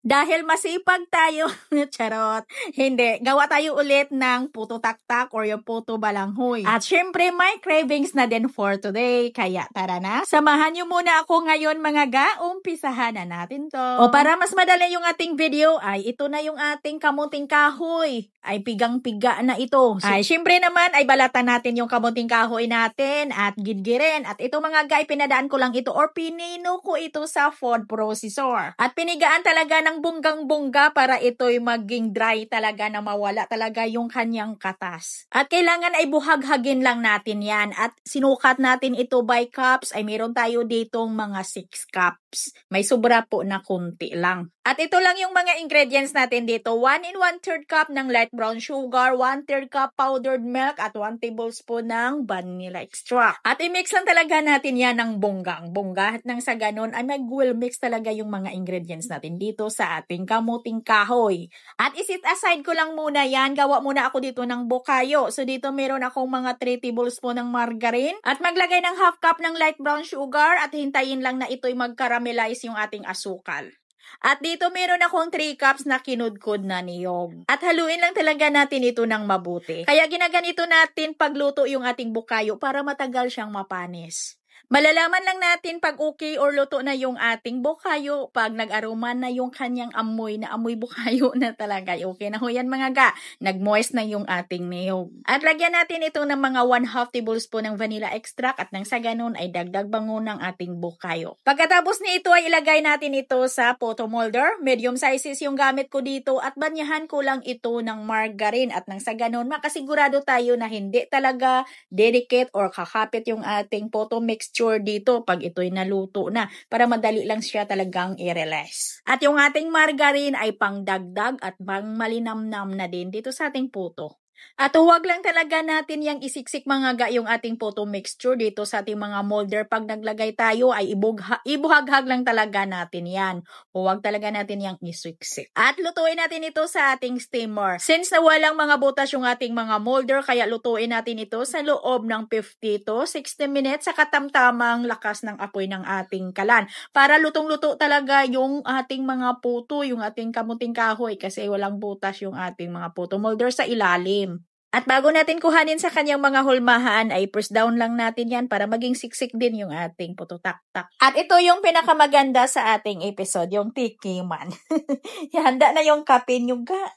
Dahil masipag tayo, charot, hindi, gawa tayo ulit ng puto taktak or yung puto balanghoy. At syempre, may cravings na din for today, kaya tara na, samahan nyo muna ako ngayon mga ga, umpisahan na natin to. O para mas madali yung ating video, ay ito na yung ating kamuting kahoy. Ay pigang-piga na ito. Ay syempre naman, ay balatan natin yung kamuting kahoy natin at gidgirin. At ito mga ga, pinadaan ko lang ito or pinino ko ito sa food processor. At pinigaan talaga ng bunggang-bungga para ito'y maging dry talaga na mawala talaga yung kanyang katas. At kailangan ay buhaghagin lang natin yan. At sinukat natin ito by cups ay meron tayo ditong mga 6 cups. May sobra po na kunti lang. At ito lang yung mga ingredients natin dito. 1 and 1/3 cup ng light brown sugar, 1/3 cup powdered milk, at 1 tablespoon ng vanilla extract. At i-mix lang talaga natin yan ng bonggang-bongga. At nang sa ganun ay mag-will mix talaga yung mga ingredients natin dito sa ating kamuting kahoy. At isit aside ko lang muna yan. Gawa muna ako dito ng bokayo. So dito meron akong mga 3 tablespoon ng margarine. At maglagay ng half cup ng light brown sugar at hintayin lang na ito'y mag-caramelize yung ating asukal. At dito meron akong 3 cups na kinudkod na niyog. At haluin lang talaga natin ito ng mabuti. Kaya ginaganito natin pagluto yung ating bukayo para matagal siyang mapanis. Malalaman lang natin pag okay or luto na yung ating bukayo, pag nag-aroma na yung kanyang amoy, na amoy bukayo na talaga. Okay na ho yan mga ga. Nag-moist na yung ating niyog. At lagyan natin ito ng mga 1/2 tablespoon ng vanilla extract at nang sa ganun ay dagdag bango ng ating bukayo. Pagkatapos nito ay ilagay natin ito sa photo molder. Medium sizes yung gamit ko dito at banyahan ko lang ito ng margarine at nang sa ganun makasigurado tayo na hindi talaga delicate or kakapit yung ating photo mixture dito pag ito'y naluto na para madali lang siya talagang i-release. At yung ating margarine ay pangdagdag at pang malinamnam na din dito sa ating puto. At huwag lang talaga natin yung isiksik mga ga yung ating photo mixture dito sa ating mga molder. Pag naglagay tayo ay ibuhaghag lang talaga natin yan. Huwag talaga natin yung isiksik. At lutuin natin ito sa ating steamer. Since na walang mga butas yung ating mga molder, kaya lutuin natin ito sa loob ng 50 to 60 minutes sa katamtamang lakas ng apoy ng ating kalan. Para lutong-luto talaga yung ating mga puto, yung ating kamuting kahoy kasi walang butas yung ating mga puto molder sa ilalim. At bago natin kuhanin sa kanyang mga hulmahan, ay press down lang natin yan para maging siksik din yung ating puto-taktak. At ito yung pinakamaganda sa ating episode, yung tikiman. Handa na yung kape nyo ga.